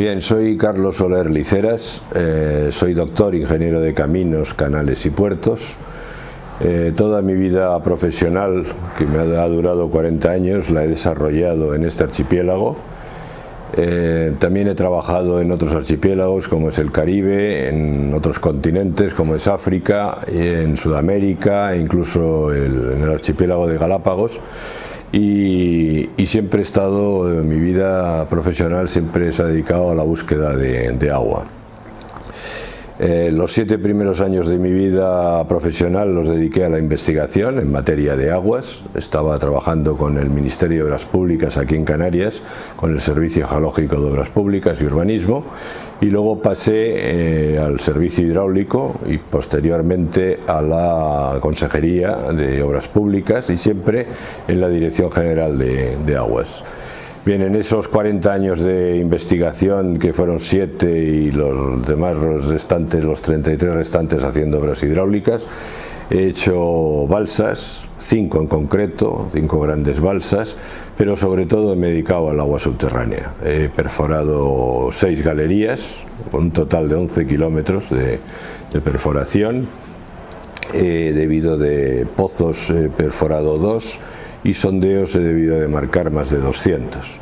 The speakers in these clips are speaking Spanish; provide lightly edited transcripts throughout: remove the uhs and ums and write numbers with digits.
Bien, soy Carlos Soler Liceras, soy doctor, ingeniero de caminos, canales y puertos. Toda mi vida profesional, que me ha durado 40 años, la he desarrollado en este archipiélago. También he trabajado en otros archipiélagos como es el Caribe, en otros continentes como es África, en Sudamérica, incluso en el archipiélago de Galápagos. Y siempre he estado, mi vida profesional siempre se ha dedicado a la búsqueda de agua. Los 7 primeros años de mi vida profesional los dediqué a la investigación en materia de aguas. Estaba trabajando con el Ministerio de Obras Públicas aquí en Canarias, con el Servicio Geológico de Obras Públicas y Urbanismo, y luego pasé al Servicio Hidráulico y posteriormente a la Consejería de Obras Públicas y siempre en la Dirección General de Aguas. Bien, en esos 40 años de investigación, que fueron 7 y los demás, los restantes, los 33 restantes haciendo obras hidráulicas, he hecho balsas, 5 en concreto, 5 grandes balsas, pero sobre todo me he dedicado al agua subterránea. He perforado 6 galerías, con un total de 11 kilómetros de perforación. Debido de pozos he perforado 2 y sondeos he debido de marcar más de 200.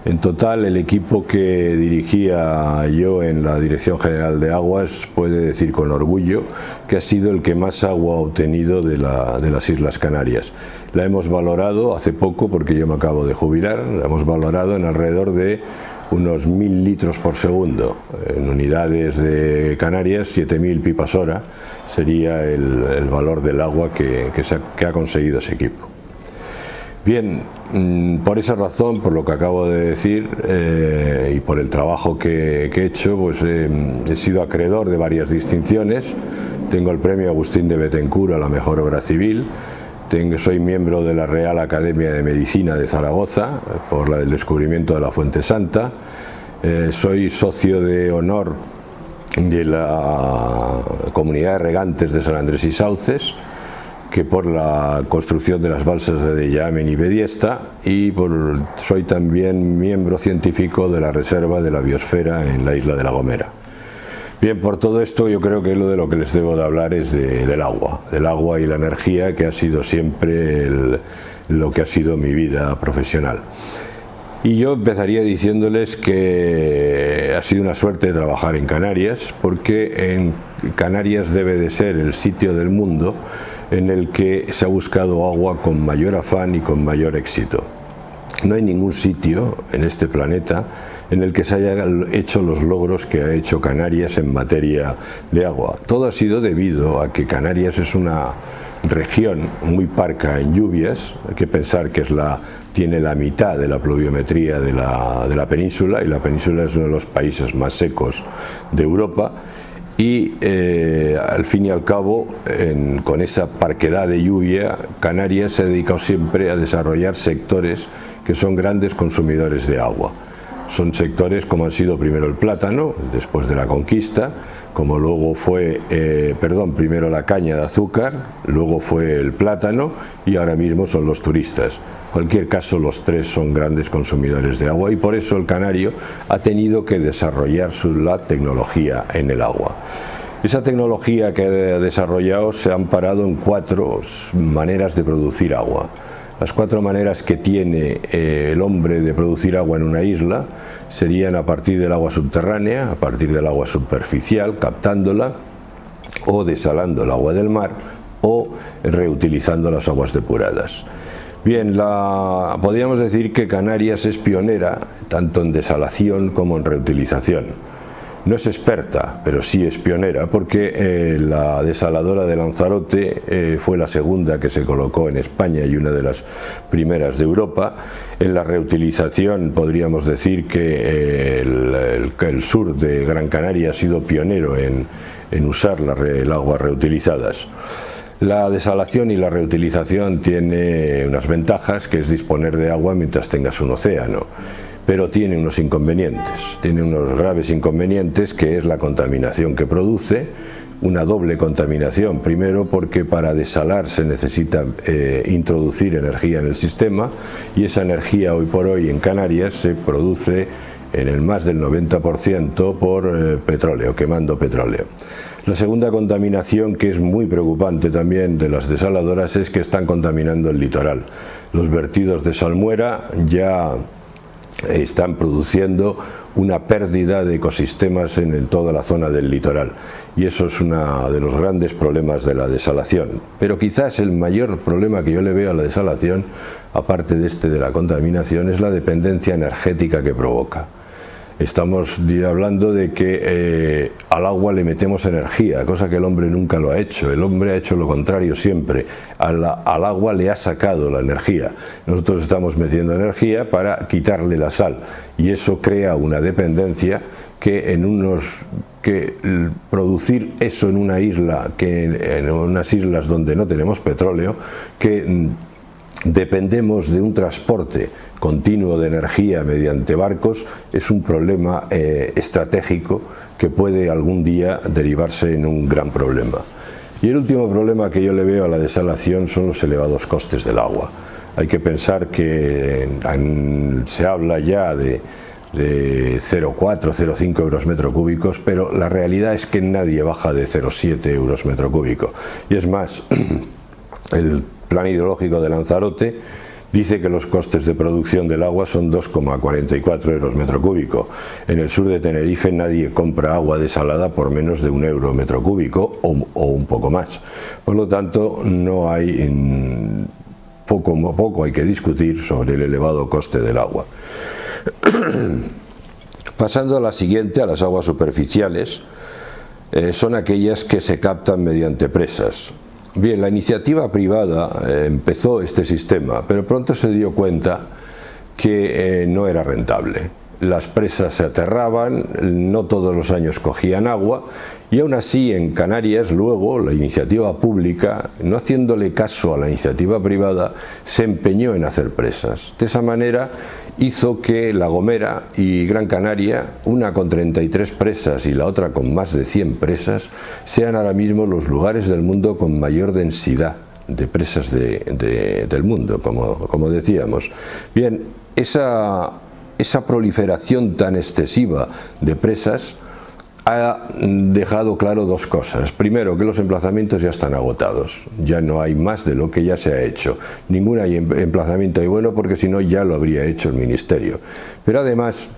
En total, el equipo que dirigía yo en la Dirección General de Aguas puede decir con orgullo que ha sido el que más agua ha obtenido de las Islas Canarias. La hemos valorado hace poco, porque yo me acabo de jubilar, la hemos valorado en alrededor de unos 1000 litros por segundo. En unidades de Canarias, 7000 pipas hora sería el valor del agua que ha conseguido ese equipo. Bien, por esa razón, por lo que acabo de decir y por el trabajo que he hecho, pues he sido acreedor de varias distinciones. Tengo el premio Agustín de Betancur a la mejor obra civil. Soy miembro de la Real Academia de Medicina de Zaragoza por el descubrimiento de la Fuente Santa. Soy socio de honor de la Comunidad de Regantes de San Andrés y Sauces, que por la construcción de las balsas de Dellamen y Bediesta, y soy también miembro científico de la Reserva de la Biosfera en la isla de La Gomera. Bien, por todo esto yo creo que lo que les debo de hablar es del agua y la energía, que ha sido siempre lo que ha sido mi vida profesional. Y yo empezaría diciéndoles que ha sido una suerte trabajar en Canarias, porque en Canarias debe de ser el sitio del mundo en el que se ha buscado agua con mayor afán y con mayor éxito. No hay ningún sitio en este planeta en el que se hayan hecho los logros que ha hecho Canarias en materia de agua. Todo ha sido debido a que Canarias es una región muy parca en lluvias. Hay que pensar que tiene la mitad de la pluviometría de la península, y la península es uno de los países más secos de Europa. Y al fin y al cabo, con esa parquedad de lluvia, Canarias se ha dedicado siempre a desarrollar sectores que son grandes consumidores de agua. Son sectores como han sido primero el plátano, después de la conquista, como luego fue, primero la caña de azúcar, luego fue el plátano y ahora mismo son los turistas. En cualquier caso, los 3 son grandes consumidores de agua, y por eso el canario ha tenido que desarrollar la tecnología en el agua. Esa tecnología que ha desarrollado se ha amparado en 4 maneras de producir agua. Las 4 maneras que tiene el hombre de producir agua en una isla serían a partir del agua subterránea, a partir del agua superficial, captándola, o desalando el agua del mar, o reutilizando las aguas depuradas. Bien, podríamos decir que Canarias es pionera tanto en desalación como en reutilización. No es experta, pero sí es pionera, porque la desaladora de Lanzarote fue la segunda que se colocó en España y una de las primeras de Europa. En la reutilización podríamos decir que el sur de Gran Canaria ha sido pionero en usar el agua reutilizadas. La desalación y la reutilización tiene unas ventajas, que es disponer de agua mientras tengas un océano. Pero tiene unos inconvenientes, tiene unos graves inconvenientes, que es la contaminación que produce, una doble contaminación. Primero, porque para desalar se necesita introducir energía en el sistema, y esa energía hoy por hoy en Canarias se produce en el más del 90% por petróleo, quemando petróleo. La segunda contaminación, que es muy preocupante también de las desaladoras, es que están contaminando el litoral. Los vertidos de salmuera ya están produciendo una pérdida de ecosistemas en toda la zona del litoral, y eso es uno de los grandes problemas de la desalación. Pero quizás el mayor problema que yo le veo a la desalación, aparte de la contaminación, es la dependencia energética que provoca. Estamos hablando de que al agua le metemos energía, cosa que el hombre nunca lo ha hecho. El hombre ha hecho lo contrario siempre. Al agua le ha sacado la energía. Nosotros estamos metiendo energía para quitarle la sal, y eso crea una dependencia que producir eso en una isla, en unas islas donde no tenemos petróleo, que dependemos de un transporte continuo de energía mediante barcos, es un problema estratégico que puede algún día derivarse en un gran problema. Y el último problema que yo le veo a la desalación son los elevados costes del agua. Hay que pensar que se habla ya de 0,4, 0,5 euros metro cúbicos, pero la realidad es que nadie baja de 0,7 euros metro cúbico. Y es más, el Plan Hidrológico de Lanzarote dice que los costes de producción del agua son 2,44 euros metro cúbico. En el sur de Tenerife nadie compra agua desalada por menos de 1 euro metro cúbico o un poco más. Por lo tanto, no hay poco hay que discutir sobre el elevado coste del agua. Pasando a la siguiente, a las aguas superficiales, son aquellas que se captan mediante presas. Bien, la iniciativa privada empezó este sistema, pero pronto se dio cuenta que no era rentable. Las presas se aterraban, no todos los años cogían agua, y aún así en Canarias luego la iniciativa pública, no haciéndole caso a la iniciativa privada, se empeñó en hacer presas. De esa manera hizo que La Gomera y Gran Canaria, una con 33 presas y la otra con más de 100 presas, sean ahora mismo los lugares del mundo con mayor densidad de presas del mundo, como decíamos. Bien, esa proliferación tan excesiva de presas ha dejado claro dos cosas. Primero, que los emplazamientos ya están agotados, ya no hay más de lo que ya se ha hecho. Ningún emplazamiento hay bueno, porque si no ya lo habría hecho el Ministerio. Pero además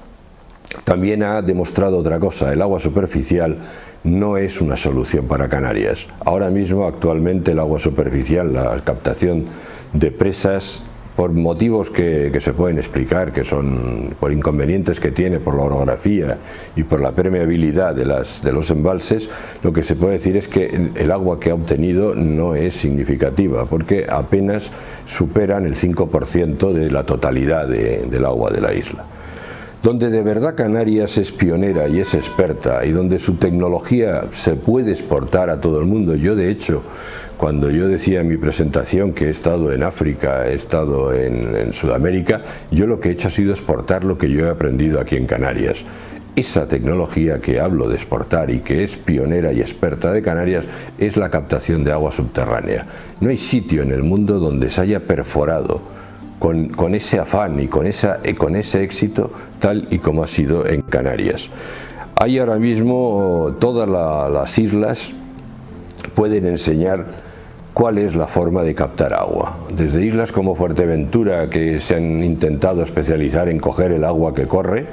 también ha demostrado otra cosa: el agua superficial no es una solución para Canarias. Ahora mismo, actualmente, el agua superficial, la captación de presas, por motivos que se pueden explicar, que son por inconvenientes que tiene por la orografía y por la permeabilidad de los embalses, lo que se puede decir es que el agua que ha obtenido no es significativa, porque apenas superan el 5% de la totalidad del agua de la isla. Donde de verdad Canarias es pionera y es experta, y donde su tecnología se puede exportar a todo el mundo. Yo, de hecho, cuando yo decía en mi presentación que he estado en África, he estado en Sudamérica, yo lo que he hecho ha sido exportar lo que yo he aprendido aquí en Canarias. Esa tecnología que hablo de exportar y que es pionera y experta de Canarias es la captación de agua subterránea. No hay sitio en el mundo donde se haya perforado con ese afán y con ese éxito tal y como ha sido en Canarias. Hay ahora mismo todas las islas pueden enseñar cuál es la forma de captar agua. Desde islas como Fuerteventura, que se han intentado especializar en coger el agua que corre,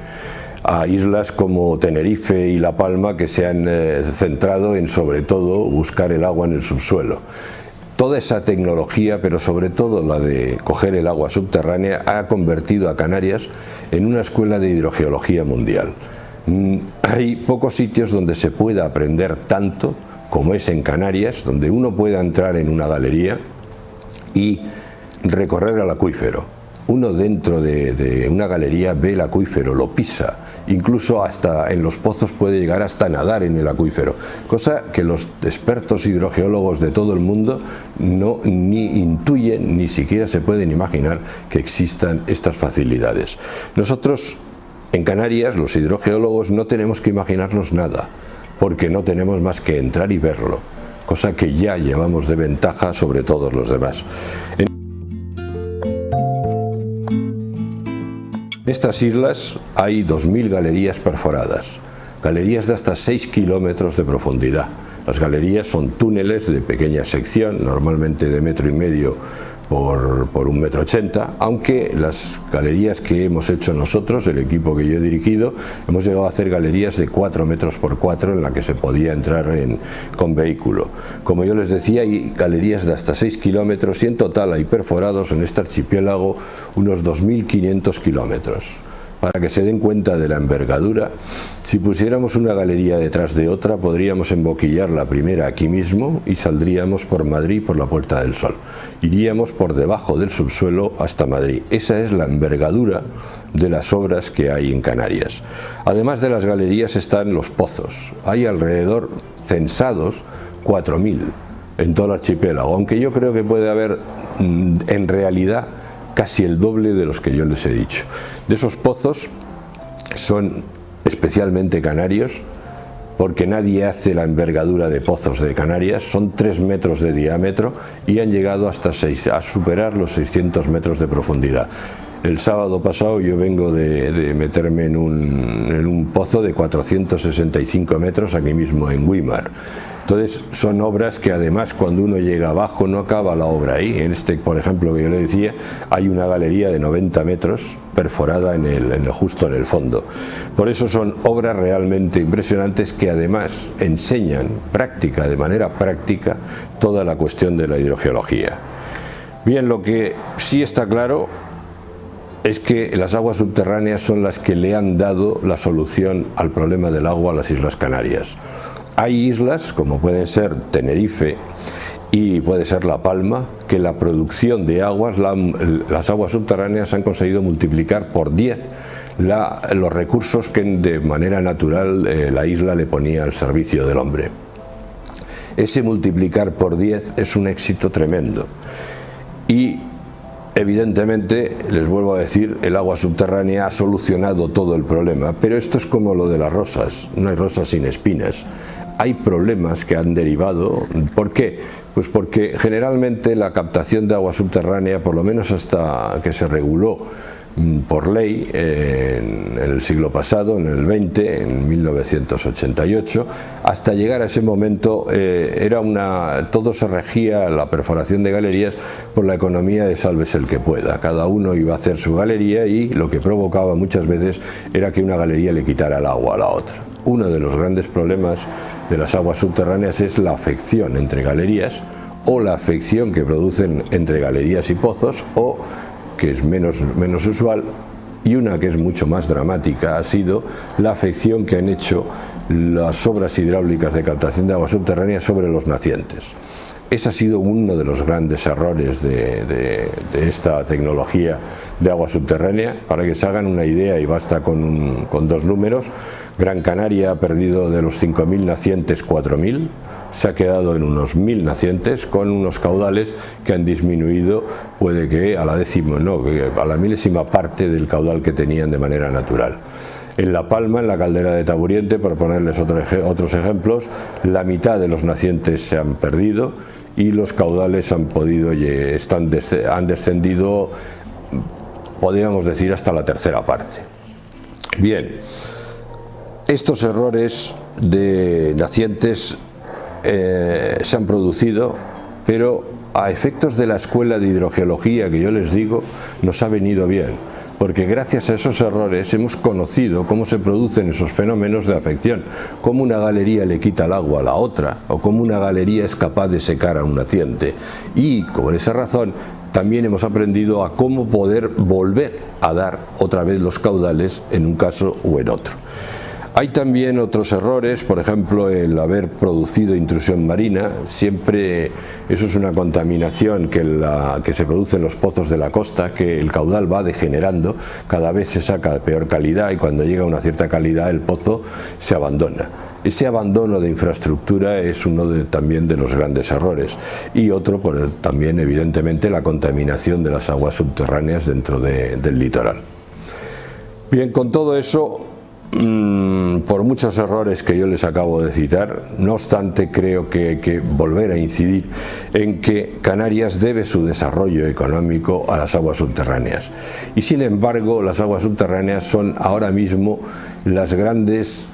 a islas como Tenerife y La Palma, que se han centrado en, sobre todo, buscar el agua en el subsuelo. Toda esa tecnología, pero sobre todo la de coger el agua subterránea, ha convertido a Canarias en una escuela de hidrogeología mundial. Hay pocos sitios donde se pueda aprender tanto como es en Canarias, donde uno pueda entrar en una galería y recorrer el acuífero. Uno dentro de una galería ve el acuífero, lo pisa, incluso hasta en los pozos puede llegar hasta nadar en el acuífero, cosa que los expertos hidrogeólogos de todo el mundo ni intuyen, ni siquiera se pueden imaginar que existan estas facilidades. Nosotros en Canarias, los hidrogeólogos, no tenemos que imaginarnos nada, porque no tenemos más que entrar y verlo, cosa que ya llevamos de ventaja sobre todos los demás. En estas islas hay 2000 galerías perforadas, galerías de hasta 6 kilómetros de profundidad. Las galerías son túneles de pequeña sección, normalmente de 1,5 metros por 1,80 m, aunque las galerías que hemos hecho nosotros, el equipo que yo he dirigido, hemos llegado a hacer galerías de 4 metros por 4 en la que se podía entrar con vehículo. Como yo les decía, hay galerías de hasta 6 kilómetros y en total hay perforados en este archipiélago unos 2.500 kilómetros. Para que se den cuenta de la envergadura, si pusiéramos una galería detrás de otra, podríamos emboquillar la primera aquí mismo y saldríamos por Madrid por la Puerta del Sol. Iríamos por debajo del subsuelo hasta Madrid. Esa es la envergadura de las obras que hay en Canarias. Además de las galerías están los pozos. Hay alrededor, censados, 4.000 en todo el archipiélago, aunque yo creo que puede haber en realidad casi el doble de los que yo les he dicho. De esos pozos son especialmente canarios, porque nadie hace la envergadura de pozos de Canarias. Son 3 metros de diámetro y han llegado hasta a superar los 600 metros de profundidad. El sábado pasado yo vengo de meterme en un pozo de 465 metros aquí mismo en Güímar. Entonces son obras que además cuando uno llega abajo no acaba la obra ahí. En este, por ejemplo, que yo le decía, hay una galería de 90 metros perforada justo en el fondo. Por eso son obras realmente impresionantes que además enseñan de manera práctica toda la cuestión de la hidrogeología. Bien, lo que sí está claro es que las aguas subterráneas son las que le han dado la solución al problema del agua a las Islas Canarias. Hay islas, como pueden ser Tenerife y puede ser La Palma, que la producción de aguas, las aguas subterráneas han conseguido multiplicar por 10 los recursos que de manera natural la isla le ponía al servicio del hombre. Ese multiplicar por 10 es un éxito tremendo. Y evidentemente, les vuelvo a decir, el agua subterránea ha solucionado todo el problema, pero esto es como lo de las rosas, no hay rosas sin espinas. Hay problemas que han derivado. ¿Por qué? Pues porque generalmente la captación de agua subterránea, por lo menos hasta que se reguló por ley en el siglo pasado, en el 20, en 1988, hasta llegar a ese momento todo se regía, la perforación de galerías, por la economía de sálvese el que pueda. Cada uno iba a hacer su galería y lo que provocaba muchas veces era que una galería le quitara el agua a la otra. Uno de los grandes problemas de las aguas subterráneas es la afección entre galerías, o la afección que producen entre galerías y pozos, o que es menos usual, y una que es mucho más dramática ha sido la afección que han hecho las obras hidráulicas de captación de agua subterránea sobre los nacientes. Ese ha sido uno de los grandes errores de esta tecnología de agua subterránea. Para que se hagan una idea, y basta con 2 números, Gran Canaria ha perdido de los 5.000 nacientes 4.000, se ha quedado en unos 1.000 nacientes con unos caudales que han disminuido, puede que a la milésima parte del caudal que tenían de manera natural. En La Palma, en la caldera de Taburiente, por ponerles otros ejemplos, la mitad de los nacientes se han perdido y los caudales han descendido, podríamos decir, hasta la tercera parte. Bien, estos errores de nacientes se han producido, pero a efectos de la escuela de hidrogeología que yo les digo, nos ha venido bien, porque gracias a esos errores hemos conocido cómo se producen esos fenómenos de afección, cómo una galería le quita el agua a la otra, o cómo una galería es capaz de secar a un naciente. Y por esa razón también hemos aprendido a cómo poder volver a dar otra vez los caudales en un caso u en otro. Hay también otros errores, por ejemplo el haber producido intrusión marina. Siempre eso es una contaminación que se produce en los pozos de la costa, que el caudal va degenerando, cada vez se saca de peor calidad y cuando llega a una cierta calidad el pozo se abandona. Ese abandono de infraestructura es uno también de los grandes errores, y otro también evidentemente la contaminación de las aguas subterráneas dentro del litoral. Bien, con todo eso por muchos errores que yo les acabo de citar, no obstante creo que hay que volver a incidir en que Canarias debe su desarrollo económico a las aguas subterráneas, y sin embargo las aguas subterráneas son ahora mismo las grandes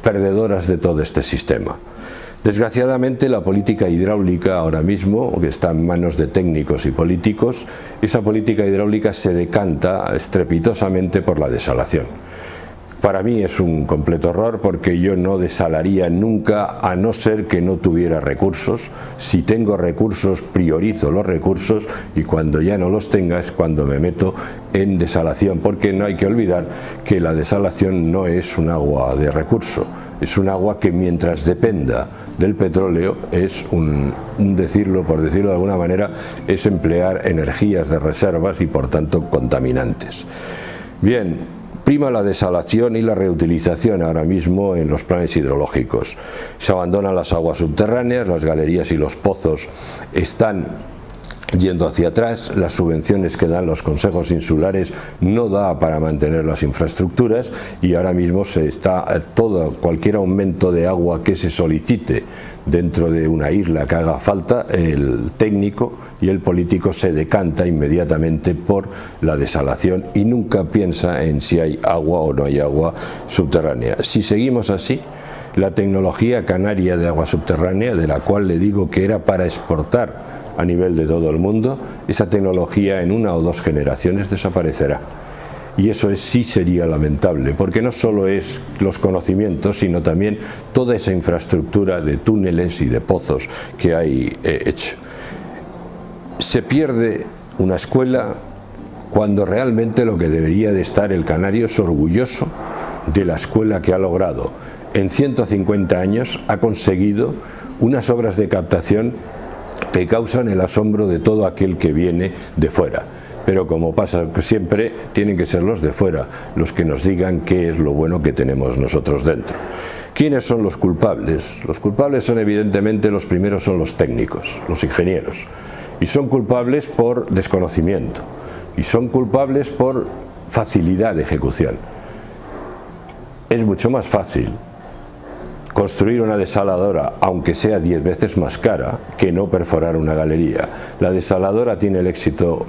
perdedoras de todo este sistema. Desgraciadamente la política hidráulica ahora mismo, que está en manos de técnicos y políticos, esa política hidráulica se decanta estrepitosamente por la desalación. Para mí es un completo error, porque yo no desalaría nunca a no ser que no tuviera recursos. Si tengo recursos, priorizo los recursos, y cuando ya no los tenga es cuando me meto en desalación, porque no hay que olvidar que la desalación no es un agua de recurso, es un agua que mientras dependa del petróleo es por decirlo de alguna manera, es emplear energías de reservas y por tanto contaminantes. Bien, prima la desalación y la reutilización ahora mismo en los planes hidrológicos. Se abandonan las aguas subterráneas, las galerías y los pozos están yendo hacia atrás, las subvenciones que dan los consejos insulares no da para mantener las infraestructuras, y ahora mismo cualquier aumento de agua que se solicite dentro de una isla que haga falta, el técnico y el político se decanta inmediatamente por la desalación y nunca piensa en si hay agua o no hay agua subterránea. Si seguimos así, la tecnología canaria de agua subterránea, de la cual le digo que era para exportar a nivel de todo el mundo, esa tecnología en 1 o 2 generaciones desaparecerá. Y eso sí sería lamentable, porque no solo es los conocimientos, sino también toda esa infraestructura de túneles y de pozos que hay hecho. Se pierde una escuela cuando realmente lo que debería de estar el canario es orgulloso de la escuela que ha logrado. En 150 años ha conseguido unas obras de captación que causan el asombro de todo aquel que viene de fuera. Pero como pasa siempre, tienen que ser los de fuera los que nos digan qué es lo bueno que tenemos nosotros dentro. ¿Quiénes son los culpables? Los culpables son evidentemente, los primeros son los técnicos, los ingenieros. Y son culpables por desconocimiento. Y son culpables por facilidad de ejecución. Es mucho más fácil construir una desaladora, aunque sea 10 veces más cara, que no perforar una galería. La desaladora tiene el éxito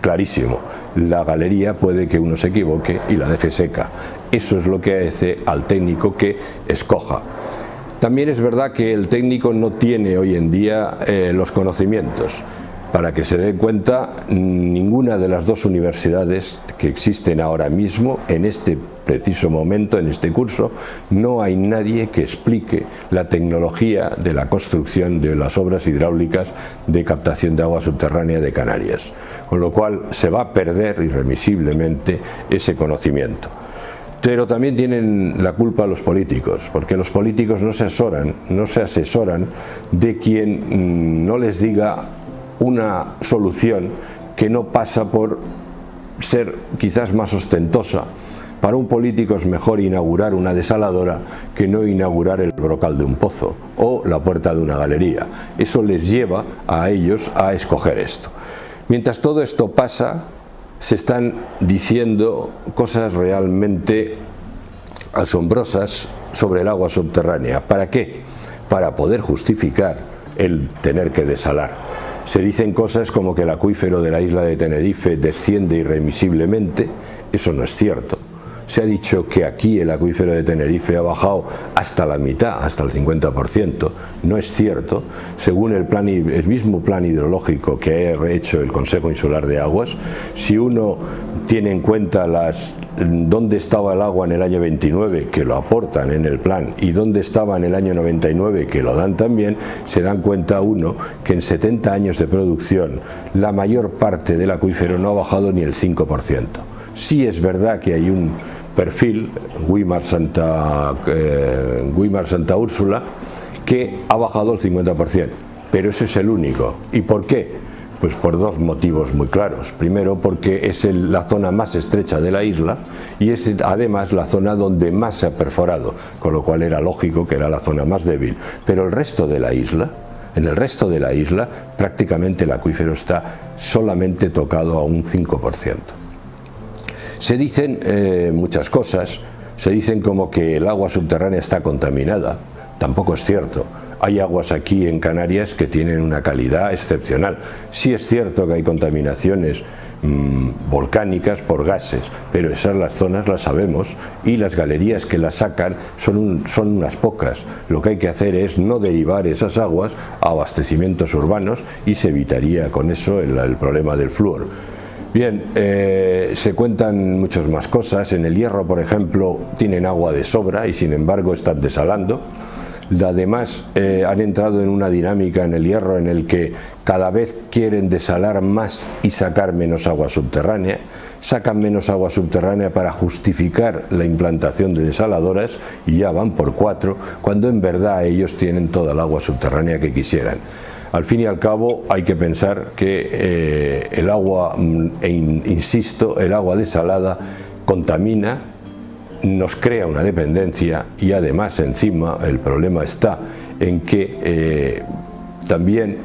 clarísimo. La galería puede que uno se equivoque y la deje seca. Eso es lo que hace al técnico que escoja. También es verdad que el técnico no tiene hoy en día los conocimientos. Para que se den cuenta, ninguna de las 2 universidades que existen ahora mismo, en este preciso momento, en este curso, no hay nadie que explique la tecnología de la construcción de las obras hidráulicas de captación de agua subterránea de Canarias. Con lo cual se va a perder irremisiblemente ese conocimiento. Pero también tienen la culpa los políticos, porque los políticos no se asesoran de quien no les diga una solución que no pasa por ser quizás más ostentosa. Para un político es mejor inaugurar una desaladora que no inaugurar el brocal de un pozo o la puerta de una galería. Eso les lleva a ellos a escoger esto. Mientras todo esto pasa, se están diciendo cosas realmente asombrosas sobre el agua subterránea. ¿Para qué? Para poder justificar el tener que desalar. Se dicen cosas como que el acuífero de la isla de Tenerife desciende irremisiblemente. Eso no es cierto. Se ha dicho que aquí el acuífero de Tenerife ha bajado hasta la mitad, hasta el 50%. No es cierto. Según el mismo plan hidrológico que ha hecho el Consejo Insular de Aguas, si uno tiene en cuenta dónde estaba el agua en el año 29, que lo aportan en el plan, y dónde estaba en el año 99, que lo dan también, se dan cuenta uno que en 70 años de producción la mayor parte del acuífero no ha bajado ni el 5%. Sí es verdad que hay un perfil, Güímar Santa Úrsula, que ha bajado el 50%, pero ese es el único. ¿Y por qué? Pues por 2 motivos muy claros. Primero, porque es la zona más estrecha de la isla y es además la zona donde más se ha perforado, con lo cual era lógico que era la zona más débil. Pero el resto de la isla, en el resto de la isla, prácticamente el acuífero está solamente tocado a un 5%. Se dicen muchas cosas, se dicen como que el agua subterránea está contaminada. Tampoco es cierto. Hay aguas aquí en Canarias que tienen una calidad excepcional. Sí es cierto que hay contaminaciones volcánicas por gases, pero esas las zonas las sabemos y las galerías que las sacan son unas pocas. Lo que hay que hacer es no derivar esas aguas a abastecimientos urbanos y se evitaría con eso el problema del flúor. Bien, se cuentan muchas más cosas. En el Hierro, por ejemplo, tienen agua de sobra y sin embargo están desalando. Además, han entrado en una dinámica en el Hierro en el que cada vez quieren desalar más y sacar menos agua subterránea. Sacan menos agua subterránea para justificar la implantación de desaladoras y ya van por 4, cuando en verdad ellos tienen toda el agua subterránea que quisieran. Al fin y al cabo hay que pensar que el agua, insisto, el agua desalada contamina, nos crea una dependencia y además encima el problema está en que también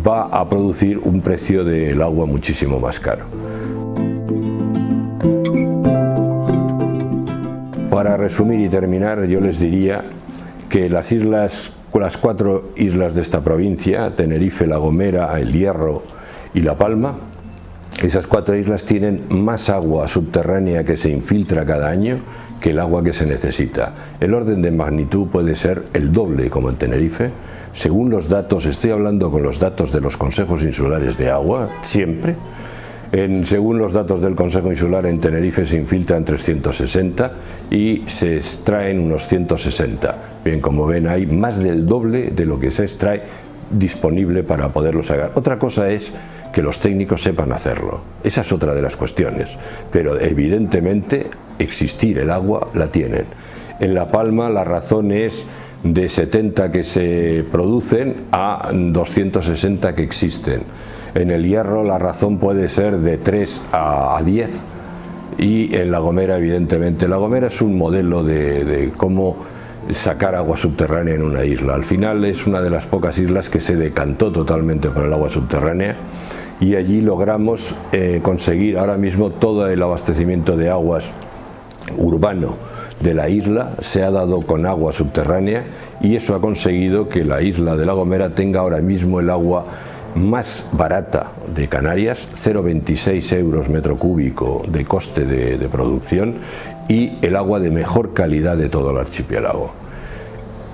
va a producir un precio del agua muchísimo más caro. Para resumir y terminar, yo les diría que las 4 islas de esta provincia, Tenerife, La Gomera, El Hierro y La Palma, esas 4 islas tienen más agua subterránea que se infiltra cada año que el agua que se necesita. El orden de magnitud puede ser el doble, como en Tenerife. Según los datos, estoy hablando con los datos de los consejos insulares de agua, siempre. Según los datos del Consejo Insular, en Tenerife se infiltran 360 y se extraen unos 160. Bien, como ven, hay más del doble de lo que se extrae disponible para poderlo sacar. Otra cosa es que los técnicos sepan hacerlo. Esa es otra de las cuestiones. Pero evidentemente existir el agua la tienen. En La Palma la razón es de 70 que se producen a 260 que existen. En El Hierro la razón puede ser de 3 a 10 y en La Gomera evidentemente. La Gomera es un modelo de cómo sacar agua subterránea en una isla. Al final es una de las pocas islas que se decantó totalmente por el agua subterránea y allí logramos conseguir ahora mismo todo el abastecimiento de aguas urbano de la isla se ha dado con agua subterránea y eso ha conseguido que la isla de La Gomera tenga ahora mismo el agua más barata de Canarias, 0,26 euros metro cúbico de coste de producción y el agua de mejor calidad de todo el archipiélago.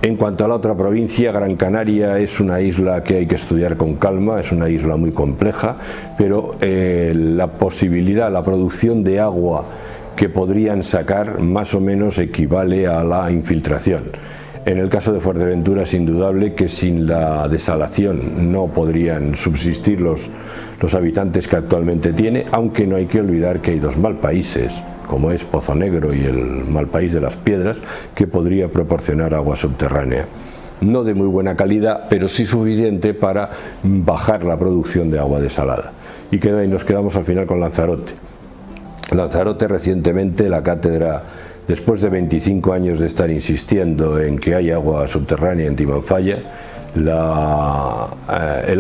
En cuanto a la otra provincia, Gran Canaria es una isla que hay que estudiar con calma, es una isla muy compleja, pero la posibilidad, la producción de agua que podrían sacar más o menos equivale a la infiltración. En el caso de Fuerteventura es indudable que sin la desalación no podrían subsistir los habitantes que actualmente tiene, aunque no hay que olvidar que hay 2 malpaíses, como es Pozo Negro y el Malpaís de las Piedras, que podría proporcionar agua subterránea. No de muy buena calidad, pero sí suficiente para bajar la producción de agua desalada. Y nos quedamos al final con Lanzarote. Lanzarote, recientemente la cátedra, después de 25 años de estar insistiendo en que hay agua subterránea en Timanfaya, el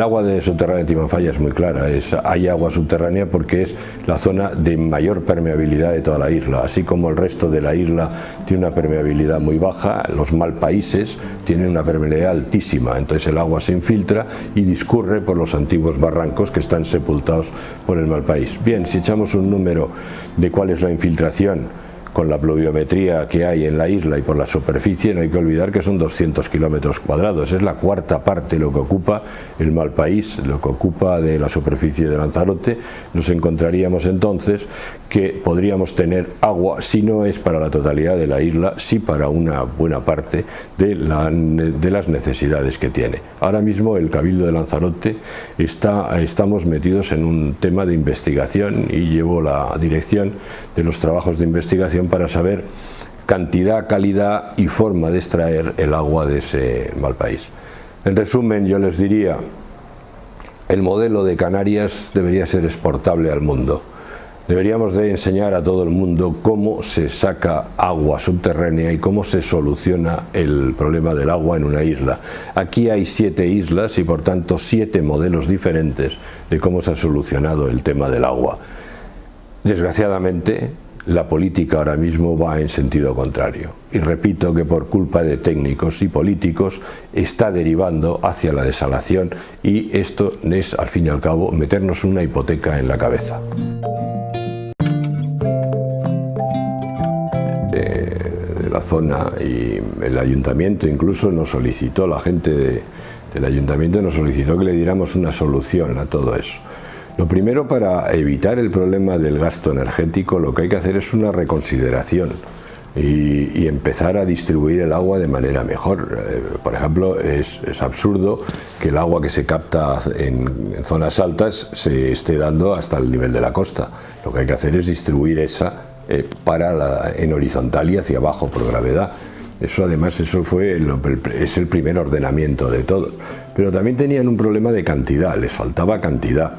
agua subterránea en Timanfaya es muy clara, hay agua subterránea porque es la zona de mayor permeabilidad de toda la isla, así como el resto de la isla tiene una permeabilidad muy baja, los malpaíses tienen una permeabilidad altísima, entonces el agua se infiltra y discurre por los antiguos barrancos que están sepultados por el malpaís. Bien, si echamos un número de cuál es la infiltración con la pluviometría que hay en la isla y por la superficie, no hay que olvidar que son 200 kilómetros cuadrados, es la 4ª parte lo que ocupa el Malpaís, lo que ocupa de la superficie de Lanzarote. Nos encontraríamos entonces que podríamos tener agua, si no es para la totalidad de la isla, sí para una buena parte de las necesidades que tiene. Ahora mismo el Cabildo de Lanzarote estamos metidos en un tema de investigación y llevo la dirección de los trabajos de investigación para saber cantidad, calidad y forma de extraer el agua de ese Malpaís. En resumen, yo les diría, el modelo de Canarias debería ser exportable al mundo. Deberíamos de enseñar a todo el mundo cómo se saca agua subterránea y cómo se soluciona el problema del agua en una isla. Aquí hay 7 islas y por tanto 7 modelos diferentes de cómo se ha solucionado el tema del agua. Desgraciadamente, la política ahora mismo va en sentido contrario. Y repito que por culpa de técnicos y políticos está derivando hacia la desalación, y esto es, al fin y al cabo, meternos una hipoteca en la cabeza. De la zona, y el ayuntamiento incluso nos solicitó, la gente del ayuntamiento nos solicitó que le diéramos una solución a todo eso. Lo primero, para evitar el problema del gasto energético, lo que hay que hacer es una reconsideración y empezar a distribuir el agua de manera mejor. Por ejemplo, es absurdo que el agua que se capta en zonas altas se esté dando hasta el nivel de la costa. Lo que hay que hacer es distribuir esa en horizontal y hacia abajo por gravedad. Eso además es el primer ordenamiento de todo. Pero también tenían un problema de cantidad, les faltaba cantidad.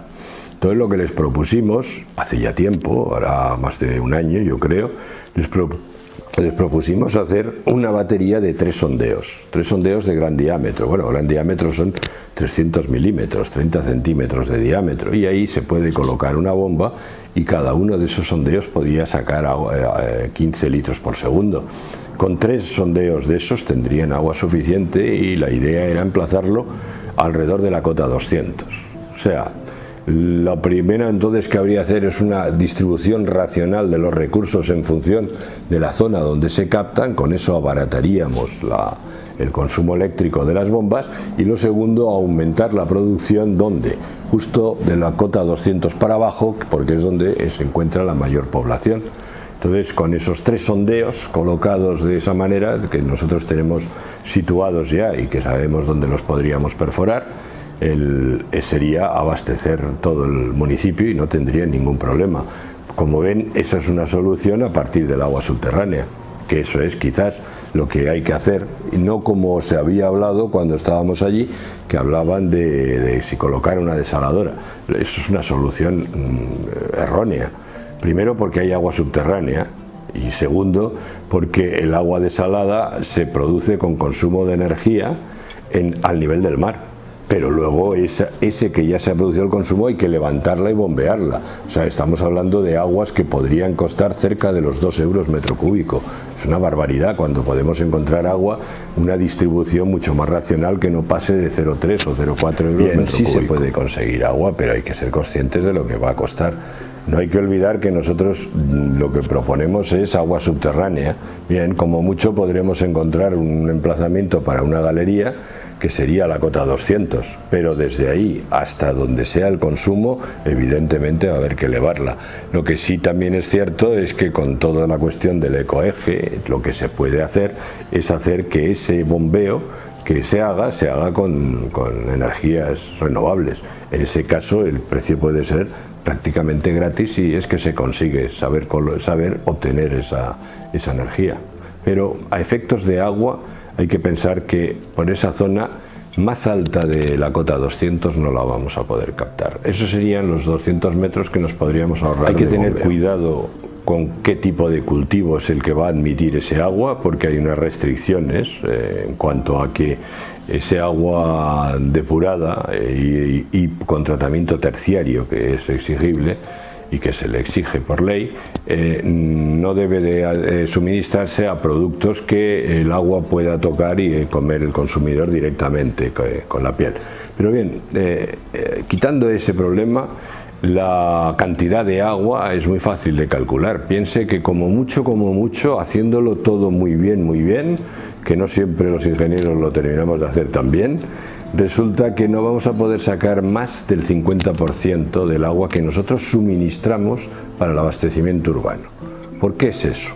Entonces lo que les propusimos, hace ya tiempo, ahora más de un año yo creo, les propusimos hacer una batería de 3 sondeos de gran diámetro. Bueno, gran diámetro son 300 milímetros, 30 centímetros de diámetro, y ahí se puede colocar una bomba y cada uno de esos sondeos podía sacar 15 litros por segundo. Con 3 sondeos de esos tendrían agua suficiente, y la idea era emplazarlo alrededor de la cota 200. O sea, lo primero entonces que habría que hacer es una distribución racional de los recursos en función de la zona donde se captan. Con eso abarataríamos el consumo eléctrico de las bombas. Y lo segundo, aumentar la producción donde, justo de la cota 200 para abajo, porque es donde se encuentra la mayor población. Entonces, con esos 3 sondeos colocados de esa manera, que nosotros tenemos situados ya y que sabemos dónde los podríamos perforar, sería abastecer todo el municipio y no tendría ningún problema. Como ven, esa es una solución a partir del agua subterránea, que eso es quizás lo que hay que hacer, y no como se había hablado cuando estábamos allí, que hablaban de si colocar una desaladora. Eso es una solución errónea. Primero, porque hay agua subterránea, y segundo, porque el agua desalada se produce con consumo de energía al nivel del mar. Pero luego ese que ya se ha producido el consumo hay que levantarla y bombearla. O sea, estamos hablando de aguas que podrían costar cerca de los 2 euros metro cúbico. Es una barbaridad cuando podemos encontrar agua, una distribución mucho más racional que no pase de 0,3 o 0,4 euros metro cúbico. Sí se puede conseguir agua, pero hay que ser conscientes de lo que va a costar. No hay que olvidar que nosotros lo que proponemos es agua subterránea. Bien, como mucho podremos encontrar un emplazamiento para una galería, que sería la cota 200, pero desde ahí hasta donde sea el consumo, evidentemente va a haber que elevarla. Lo que sí también es cierto es que con toda la cuestión del ecoeje, lo que se puede hacer es hacer que ese bombeo que se haga con energías renovables. En ese caso el precio puede ser prácticamente gratis, si es que se consigue saber obtener esa energía. Pero a efectos de agua hay que pensar que por esa zona más alta de la cota 200 no la vamos a poder captar. Esos serían los 200 metros que nos podríamos ahorrar. Hay que tener cuidado con qué tipo de cultivo es el que va a admitir ese agua, porque hay unas restricciones en cuanto a que ese agua depurada y con tratamiento terciario, que es exigible y que se le exige por ley, no debe de suministrarse a productos que el agua pueda tocar y comer el consumidor directamente con la piel. Pero bien, quitando ese problema, la cantidad de agua es muy fácil de calcular. Piense que como mucho, haciéndolo todo muy bien, que no siempre los ingenieros lo terminamos de hacer tan bien, resulta que no vamos a poder sacar más del 50% del agua que nosotros suministramos para el abastecimiento urbano. ¿Por qué es eso?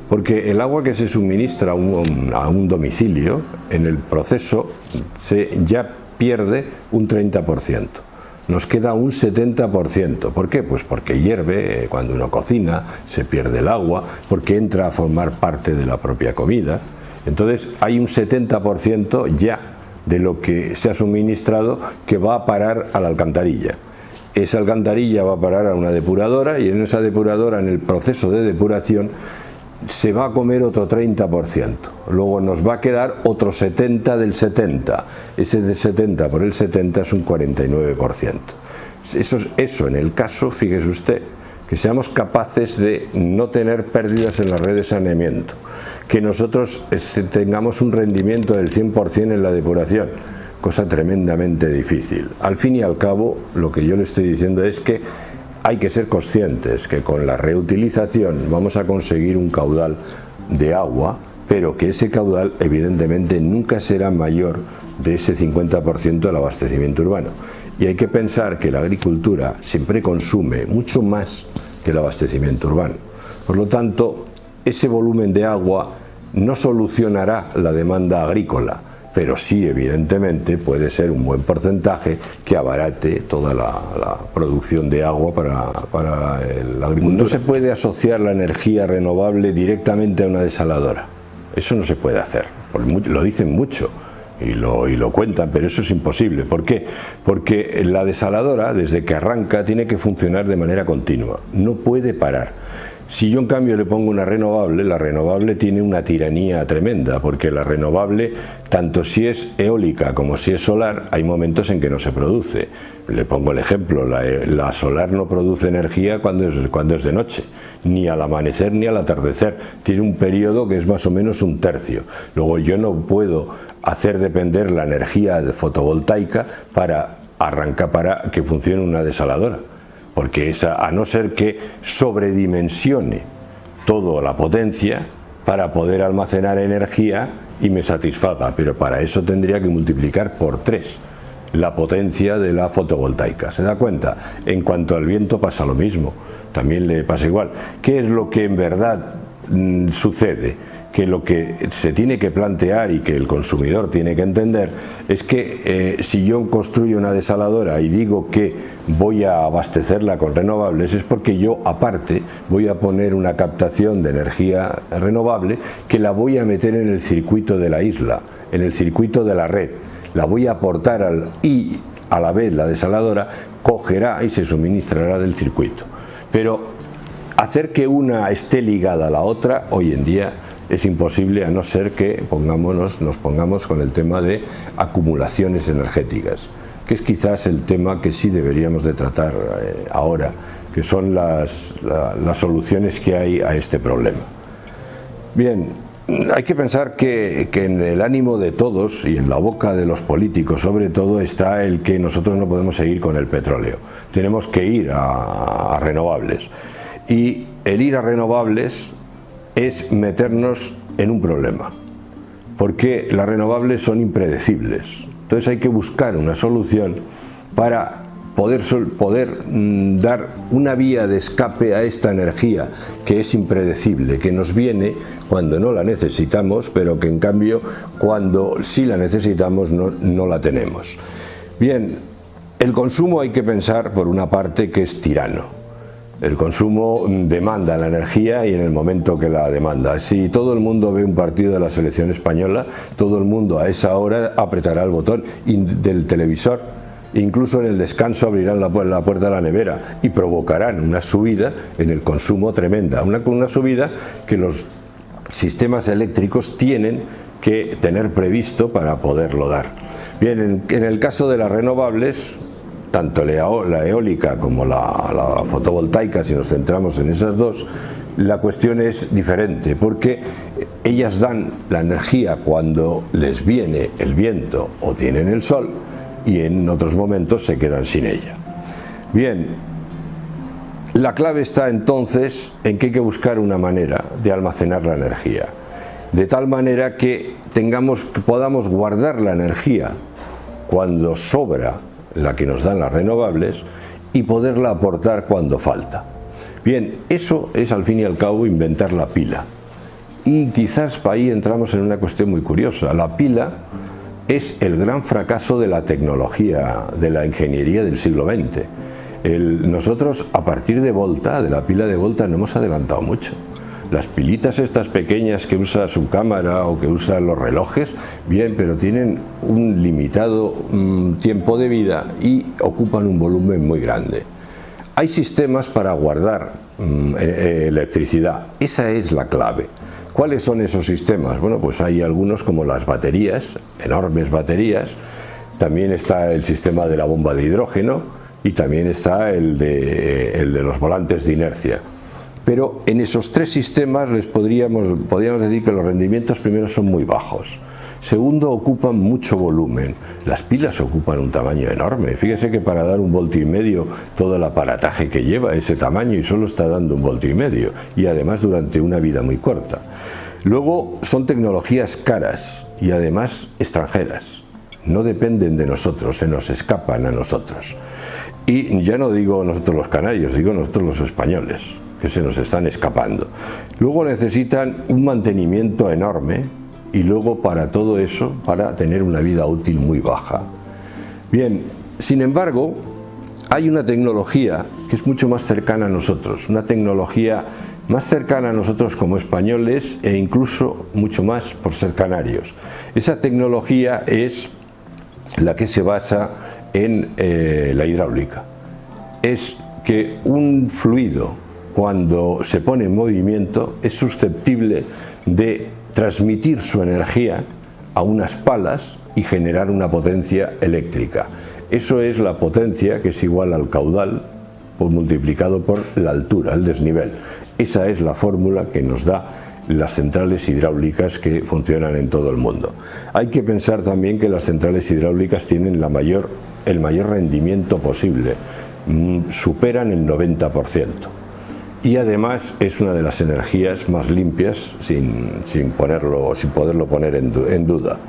Porque el agua que se suministra a un domicilio, en el proceso ya pierde un 30%. Nos queda un 70%. ¿Por qué? Pues porque hierve, cuando uno cocina se pierde el agua, porque entra a formar parte de la propia comida. Entonces hay un 70% ya de lo que se ha suministrado que va a parar a la alcantarilla. Esa alcantarilla va a parar a una depuradora, y en esa depuradora, en el proceso de depuración, se va a comer otro 30%. Luego nos va a quedar otro 70 del 70. Ese de 70 por el 70 es un 49%. Eso en el caso, fíjese usted, que seamos capaces de no tener pérdidas en la red de saneamiento, que nosotros tengamos un rendimiento del 100% en la depuración, cosa tremendamente difícil. Al fin y al cabo, lo que yo le estoy diciendo es que hay que ser conscientes que con la reutilización vamos a conseguir un caudal de agua, pero que ese caudal evidentemente nunca será mayor de ese 50% del abastecimiento urbano. Y hay que pensar que la agricultura siempre consume mucho más que el abastecimiento urbano. Por lo tanto, ese volumen de agua no solucionará la demanda agrícola, pero sí evidentemente puede ser un buen porcentaje que abarate toda la producción de agua para la agricultura. No se puede asociar la energía renovable directamente a una desaladora. Eso no se puede hacer, lo dicen mucho y lo cuentan, pero eso es imposible. ¿Por qué? Porque la desaladora, desde que arranca, tiene que funcionar de manera continua, no puede parar. Si yo en cambio le pongo una renovable, la renovable tiene una tiranía tremenda, porque la renovable, tanto si es eólica como si es solar, hay momentos en que no se produce. Le pongo el ejemplo, la solar no produce energía cuando es de noche, ni al amanecer ni al atardecer. Tiene un periodo que es más o menos un tercio. Luego yo no puedo hacer depender la energía fotovoltaica para que funcione una desaladora. Porque esa, a no ser que sobredimensione toda la potencia para poder almacenar energía y me satisfaga, pero para eso tendría que multiplicar por 3 la potencia de la fotovoltaica. ¿Se da cuenta? En cuanto al viento pasa lo mismo, también le pasa igual. ¿Qué es lo que en verdad sucede? Que lo que se tiene que plantear y que el consumidor tiene que entender es que si yo construyo una desaladora y digo que voy a abastecerla con renovables, es porque yo aparte voy a poner una captación de energía renovable que la voy a meter en el circuito de la isla, en el circuito de la red, la voy a aportar y a la vez la desaladora cogerá y se suministrará del circuito. Pero hacer que una esté ligada a la otra hoy en día es imposible, a no ser que nos pongamos con el tema de acumulaciones energéticas, que es quizás el tema que sí deberíamos de tratar ahora, que son las soluciones que hay a este problema. Bien, hay que pensar que en el ánimo de todos y en la boca de los políticos sobre todo está el que nosotros no podemos seguir con el petróleo, tenemos que ir a renovables, y el ir a renovables es meternos en un problema, porque las renovables son impredecibles. Entonces hay que buscar una solución para poder dar una vía de escape a esta energía que es impredecible, que nos viene cuando no la necesitamos, pero que en cambio cuando sí la necesitamos no la tenemos. Bien, el consumo hay que pensar por una parte que es tirano. El consumo demanda la energía y en el momento que la demanda. Si todo el mundo ve un partido de la selección española, todo el mundo a esa hora apretará el botón del televisor. Incluso en el descanso abrirán la puerta de la nevera y provocarán una subida en el consumo tremenda. Una subida que los sistemas eléctricos tienen que tener previsto para poderlo dar. Bien, en el caso de las renovables, tanto la eólica como la fotovoltaica, si nos centramos en esas dos, la cuestión es diferente, porque ellas dan la energía cuando les viene el viento o tienen el sol, y en otros momentos se quedan sin ella. Bien, la clave está entonces en que hay que buscar una manera de almacenar la energía, de tal manera que podamos guardar la energía cuando sobra la que nos dan las renovables y poderla aportar cuando falta. Bien, eso es al fin y al cabo inventar la pila, y quizás ahí entramos en una cuestión muy curiosa. La pila es el gran fracaso de la tecnología, de la ingeniería del siglo XX. Nosotros a partir de Volta, de la pila de Volta, no hemos adelantado mucho. Las pilitas estas pequeñas que usa su cámara o que usan los relojes, bien, pero tienen un limitado tiempo de vida y ocupan un volumen muy grande. Hay sistemas para guardar electricidad, esa es la clave. ¿Cuáles son esos sistemas? Bueno, pues hay algunos como las baterías, enormes baterías, también está el sistema de la bomba de hidrógeno, y también está el de los volantes de inercia. Pero en esos tres sistemas podríamos decir que los rendimientos primero son muy bajos. Segundo, ocupan mucho volumen. Las pilas ocupan un tamaño enorme. Fíjese que para dar 1,5 voltios todo el aparataje que lleva ese tamaño y solo está dando 1,5 voltios y además durante una vida muy corta. Luego son tecnologías caras y además extranjeras. No dependen de nosotros, se nos escapan a nosotros. Y ya no digo nosotros los canarios, digo nosotros los españoles, que se nos están escapando. Luego necesitan un mantenimiento enorme y luego para todo eso, para tener una vida útil muy baja. Bien, sin embargo, hay una tecnología que es mucho más cercana a nosotros, una tecnología más cercana a nosotros como españoles e incluso mucho más por ser canarios. Esa tecnología es la que se basa en la hidráulica. Es que un fluido, cuando se pone en movimiento, es susceptible de transmitir su energía a unas palas y generar una potencia eléctrica. Eso es la potencia, que es igual al caudal multiplicado por la altura, el desnivel. Esa es la fórmula que nos da las centrales hidráulicas que funcionan en todo el mundo. Hay que pensar también que las centrales hidráulicas tienen el mayor rendimiento posible, superan el 90%. Y además es una de las energías más limpias sin poderlo poner en duda.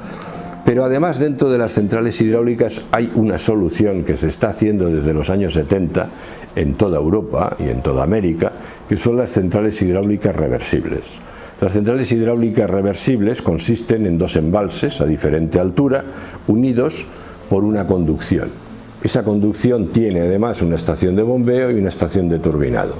Pero además dentro de las centrales hidráulicas hay una solución que se está haciendo desde los años 70 en toda Europa y en toda América, que son las centrales hidráulicas reversibles. Las centrales hidráulicas reversibles consisten en dos embalses a diferente altura, unidos por una conducción. Esa conducción tiene además una estación de bombeo y una estación de turbinado.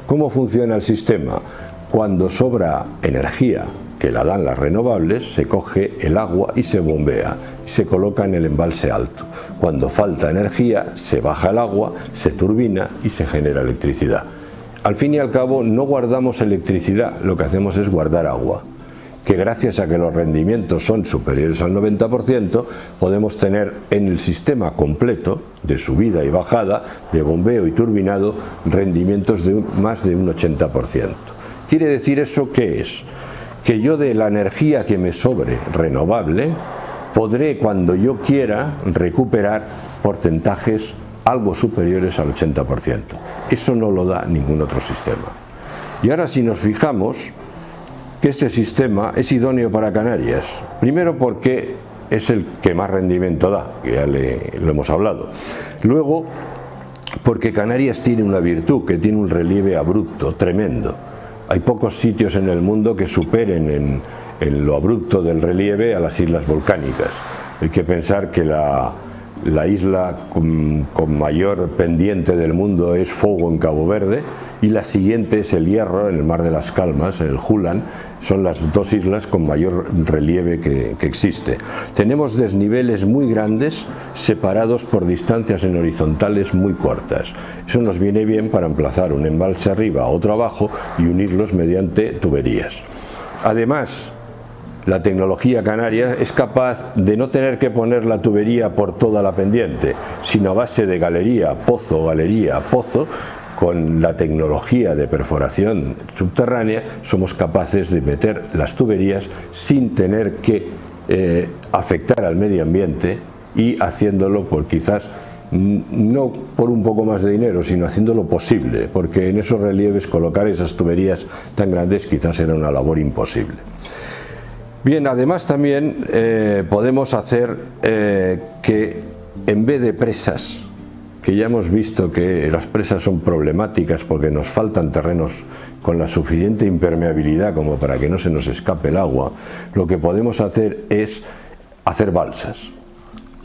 ¿Cómo funciona el sistema? Cuando sobra energía, que la dan las renovables, se coge el agua y se bombea, y se coloca en el embalse alto. Cuando falta energía, se baja el agua, se turbina y se genera electricidad. Al fin y al cabo no guardamos electricidad, lo que hacemos es guardar agua, que gracias a que los rendimientos son superiores al 90%, podemos tener en el sistema completo de subida y bajada, de bombeo y turbinado, rendimientos de más de un 80%. ¿Quiere decir eso qué es? Que yo de la energía que me sobre renovable, podré cuando yo quiera recuperar porcentajes algo superiores al 80%. Eso no lo da ningún otro sistema. Y ahora si nos fijamos que este sistema es idóneo para Canarias, primero porque es el que más rendimiento da, que ya lo hemos hablado. Luego, porque Canarias tiene una virtud, que tiene un relieve abrupto, tremendo. Hay pocos sitios en el mundo que superen en lo abrupto del relieve a las islas volcánicas. Hay que pensar que la isla con mayor pendiente del mundo es Fogo en Cabo Verde y la siguiente es el Hierro en el Mar de las Calmas, en el Hulan. Son las dos islas con mayor relieve que existe. Tenemos desniveles muy grandes separados por distancias en horizontales muy cortas. Eso nos viene bien para emplazar un embalse arriba, otro abajo y unirlos mediante tuberías. Además, la tecnología canaria es capaz de no tener que poner la tubería por toda la pendiente, sino a base de galería, pozo, con la tecnología de perforación subterránea somos capaces de meter las tuberías sin tener que afectar al medio ambiente y haciéndolo por quizás no por un poco más de dinero, sino haciéndolo posible, porque en esos relieves colocar esas tuberías tan grandes quizás era una labor imposible. Bien, además también podemos hacer que en vez de presas, que ya hemos visto que las presas son problemáticas porque nos faltan terrenos con la suficiente impermeabilidad como para que no se nos escape el agua, lo que podemos hacer es hacer balsas.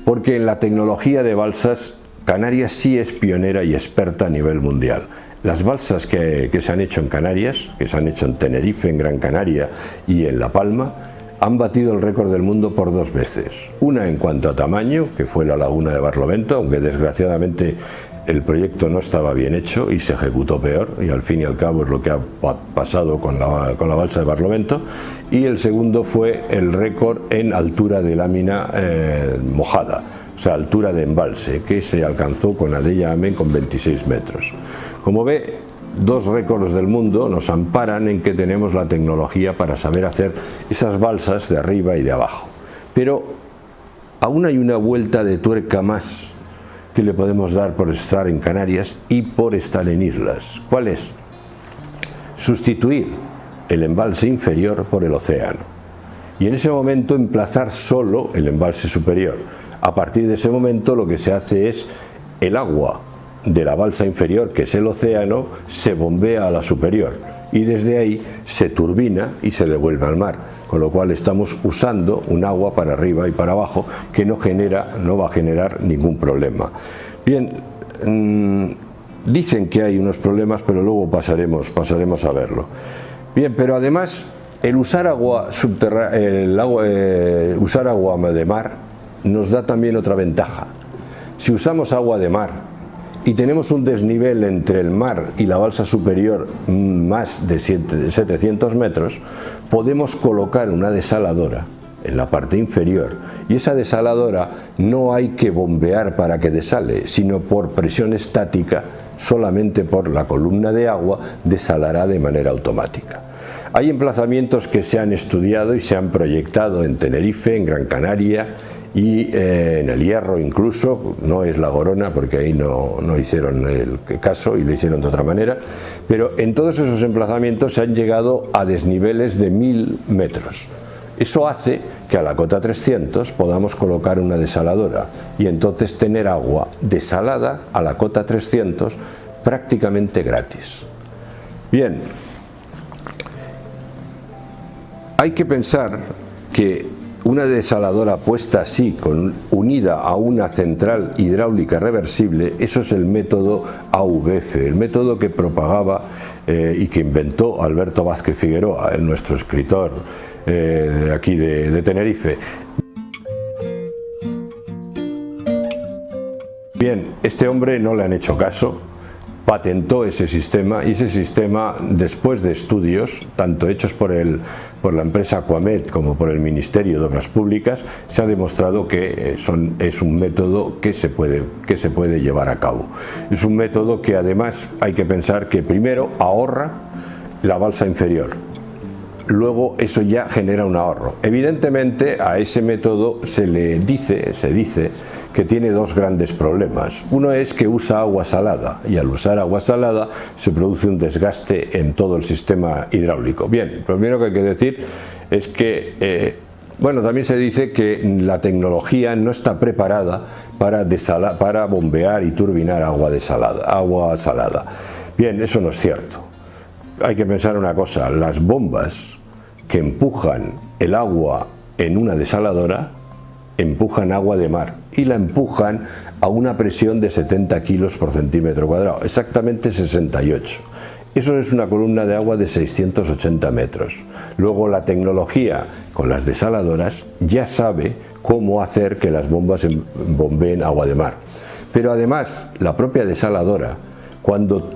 Porque en la tecnología de balsas, Canarias sí es pionera y experta a nivel mundial. Las balsas que se han hecho en Canarias, que se han hecho en Tenerife, en Gran Canaria y en La Palma, han batido el récord del mundo por 2 veces. Una en cuanto a tamaño, que fue la laguna de Barlovento, aunque desgraciadamente el proyecto no estaba bien hecho y se ejecutó peor, y al fin y al cabo es lo que ha pasado con la balsa de Barlovento. Y el segundo fue el récord en altura de lámina mojada. O sea, altura de embalse, que se alcanzó con Adella Amen con 26 metros. Como ve, 2 récords del mundo nos amparan en que tenemos la tecnología para saber hacer esas balsas de arriba y de abajo. Pero aún hay una vuelta de tuerca más que le podemos dar por estar en Canarias y por estar en islas. ¿Cuál es? Sustituir el embalse inferior por el océano. Y en ese momento emplazar solo el embalse superior. A partir de ese momento lo que se hace es el agua de la balsa inferior, que es el océano, se bombea a la superior y desde ahí se turbina y se devuelve al mar, con lo cual estamos usando un agua para arriba y para abajo que no va a generar ningún problema. Bien, dicen que hay unos problemas, pero luego pasaremos a verlo. Bien, pero además el usar agua de mar nos da también otra ventaja. Si usamos agua de mar y tenemos un desnivel entre el mar y la balsa superior más de 700 metros, podemos colocar una desaladora en la parte inferior y esa desaladora no hay que bombear para que desale, sino por presión estática, solamente por la columna de agua desalará de manera automática. Hay emplazamientos que se han estudiado y se han proyectado en Tenerife, en Gran Canaria y en el Hierro incluso, no es La Gorona porque ahí no hicieron el caso y lo hicieron de otra manera, pero en todos esos emplazamientos se han llegado a desniveles de 1000 metros. Eso hace que a la cota 300 podamos colocar una desaladora y entonces tener agua desalada a la cota 300 prácticamente gratis. Bien, hay que pensar que una desaladora puesta así, unida a una central hidráulica reversible, eso es el método AVF, el método que propagaba y que inventó Alberto Vázquez Figueroa, nuestro escritor aquí de Tenerife. Bien, este hombre no le han hecho caso, patentó ese sistema y ese sistema, después de estudios, tanto hechos por la empresa Aquamet como por el Ministerio de Obras Públicas, se ha demostrado que es un método que se puede llevar a cabo. Es un método que además hay que pensar que primero ahorra la balsa inferior. Luego eso ya genera un ahorro. Evidentemente a ese método se dice que tiene 2 grandes problemas. Uno es que usa agua salada y al usar agua salada se produce un desgaste en todo el sistema hidráulico. Bien, lo primero que hay que decir es que también se dice que la tecnología no está preparada para bombear y turbinar agua salada. Bien, eso no es cierto. Hay que pensar una cosa, las bombas que empujan el agua en una desaladora empujan agua de mar y la empujan a una presión de 70 kilos por centímetro cuadrado, exactamente 68. Eso es una columna de agua de 680 metros. Luego la tecnología con las desaladoras ya sabe cómo hacer que las bombas bombeen agua de mar. Pero además la propia desaladora, cuando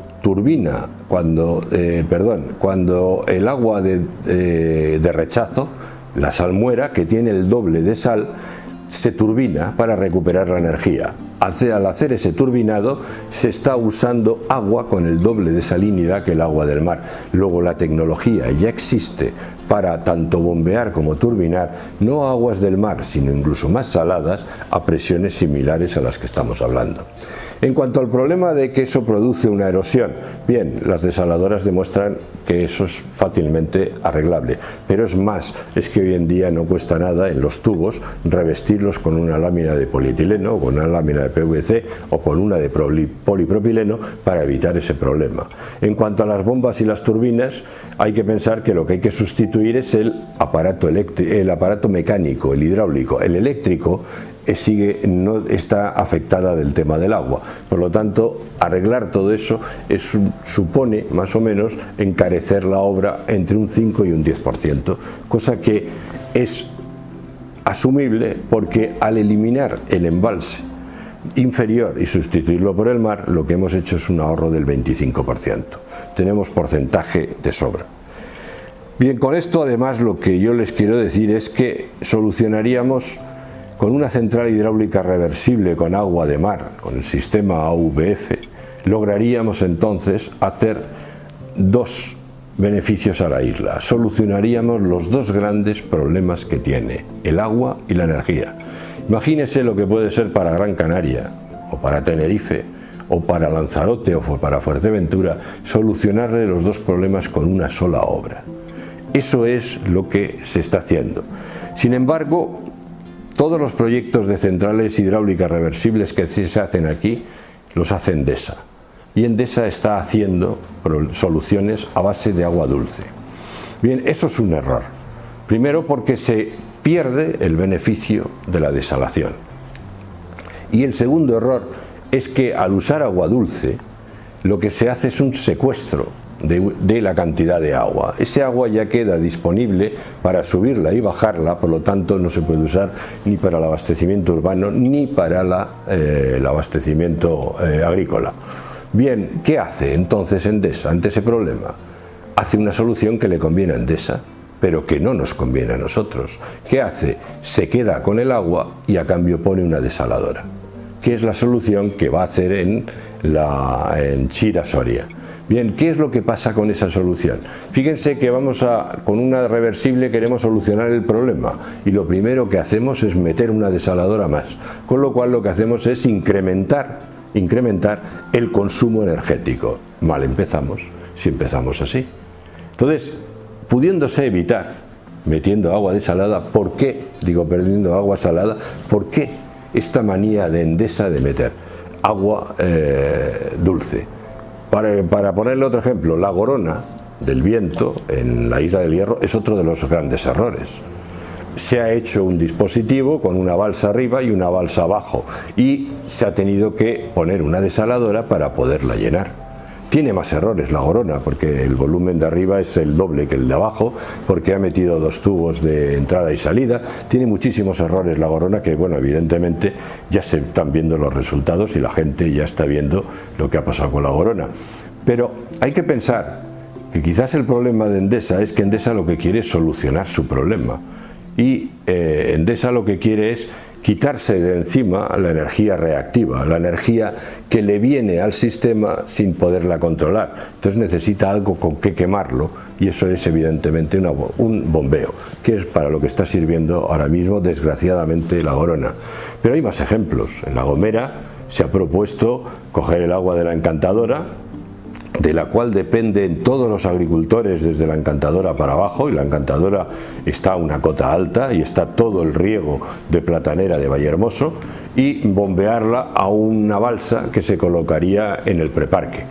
el agua de rechazo, la salmuera, que tiene el doble de sal, se turbina para recuperar la energía. Al hacer ese turbinado se está usando agua con el doble de salinidad que el agua del mar. Luego la tecnología ya existe para tanto bombear como turbinar, no aguas del mar, sino incluso más saladas, a presiones similares a las que estamos hablando. En cuanto al problema de que eso produce una erosión, bien, las desaladoras demuestran que eso es fácilmente arreglable, pero es que hoy en día no cuesta nada en los tubos revestirlos con una lámina de polietileno, o con una lámina de PVC o con una de polipropileno para evitar ese problema. En cuanto a las bombas y las turbinas, hay que pensar que lo que hay que sustituir es el aparato mecánico, el hidráulico. El eléctrico no está afectada del tema del agua, por lo tanto arreglar todo eso supone más o menos encarecer la obra entre un 5 y un 10%, cosa que es asumible porque al eliminar el embalse inferior y sustituirlo por el mar, lo que hemos hecho es un ahorro del 25%. Tenemos porcentaje de sobra. Bien, con esto además lo que yo les quiero decir es que solucionaríamos con una central hidráulica reversible con agua de mar, con el sistema AVF, lograríamos entonces hacer dos beneficios a la isla. Solucionaríamos los dos grandes problemas que tiene, el agua y la energía. Imagínese lo que puede ser para Gran Canaria, o para Tenerife, o para Lanzarote, o para Fuerteventura, solucionarle los dos problemas con una sola obra. Eso es lo que se está haciendo. Sin embargo, todos los proyectos de centrales hidráulicas reversibles que se hacen aquí, los hace Endesa. Y Endesa está haciendo soluciones a base de agua dulce. Bien, eso es un error. Primero porque se pierde el beneficio de la desalación. Y el segundo error es que al usar agua dulce, lo que se hace es un secuestro de la cantidad de agua. Ese agua ya queda disponible para subirla y bajarla, por lo tanto no se puede usar ni para el abastecimiento urbano ni para el abastecimiento agrícola. Bien, ¿qué hace entonces Endesa ante ese problema? Hace una solución que le conviene a Endesa, pero que no nos conviene a nosotros. ¿Qué hace? Se queda con el agua y a cambio pone una desaladora, que es la solución que va a hacer en Chira, Soria. Bien, ¿qué es lo que pasa con esa solución? Fíjense que con una reversible queremos solucionar el problema y lo primero que hacemos es meter una desaladora más, con lo cual lo que hacemos es incrementar el consumo energético. Mal empezamos, si empezamos así. Entonces, pudiéndose evitar metiendo agua desalada, ¿por qué? Digo, perdiendo agua salada, ¿por qué esta manía de Endesa de meter agua dulce? Para ponerle otro ejemplo, la Gorona del viento en la isla del Hierro es otro de los grandes errores. Se ha hecho un dispositivo con una balsa arriba y una balsa abajo y se ha tenido que poner una desaladora para poderla llenar. Tiene más errores la Gorona porque el volumen de arriba es el doble que el de abajo, porque ha metido dos tubos de entrada y salida. Tiene muchísimos errores la Gorona que, bueno, evidentemente ya se están viendo los resultados y la gente ya está viendo lo que ha pasado con la Gorona. Pero hay que pensar que quizás el problema de Endesa es que Endesa lo que quiere es solucionar su problema y Endesa lo que quiere es quitarse de encima la energía reactiva, la energía que le viene al sistema sin poderla controlar. Entonces necesita algo con que quemarlo y eso es evidentemente un bombeo, que es para lo que está sirviendo ahora mismo desgraciadamente la Gorona. Pero hay más ejemplos. En La Gomera se ha propuesto coger el agua de la Encantadora, de la cual dependen todos los agricultores desde la Encantadora para abajo, y la Encantadora está a una cota alta y está todo el riego de Platanera de Vallehermoso, y bombearla a una balsa que se colocaría en el preparque.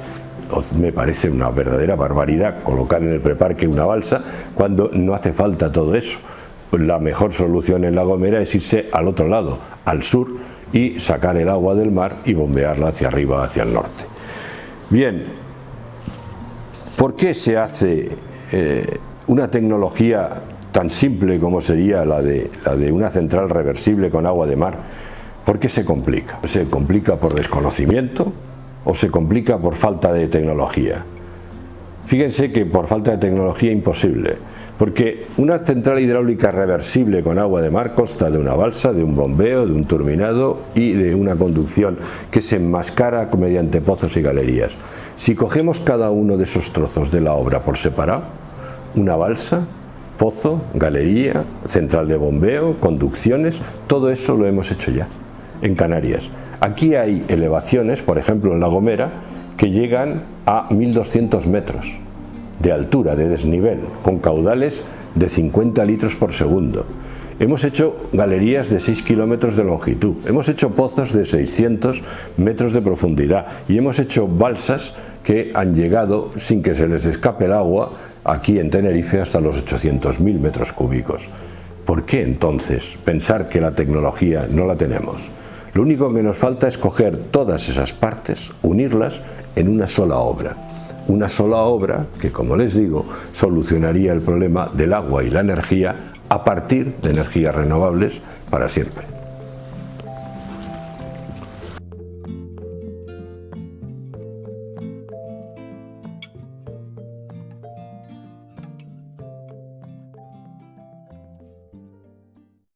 Me parece una verdadera barbaridad colocar en el preparque una balsa cuando no hace falta todo eso. Pues la mejor solución en La Gomera es irse al otro lado, al sur, y sacar el agua del mar y bombearla hacia arriba, hacia el norte. Bien, ¿por qué se hace una tecnología tan simple como sería la de una central reversible con agua de mar? ¿Por qué se complica? ¿Se complica por desconocimiento o se complica por falta de tecnología? Fíjense que por falta de tecnología imposible, porque una central hidráulica reversible con agua de mar consta de una balsa, de un bombeo, de un turbinado y de una conducción que se enmascara mediante pozos y galerías. Si cogemos cada uno de esos trozos de la obra por separado, una balsa, pozo, galería, central de bombeo, conducciones, todo eso lo hemos hecho ya en Canarias. Aquí hay elevaciones, por ejemplo en La Gomera, que llegan a 1200 metros de altura, de desnivel, con caudales de 50 litros por segundo. Hemos hecho galerías de 6 kilómetros de longitud, hemos hecho pozos de 600 metros de profundidad y hemos hecho balsas que han llegado sin que se les escape el agua aquí en Tenerife hasta los 800.000 metros cúbicos. ¿Por qué entonces pensar que la tecnología no la tenemos? Lo único que nos falta es coger todas esas partes, unirlas en una sola obra. Una sola obra que, como les digo, solucionaría el problema del agua y la energía a partir de energías renovables para siempre.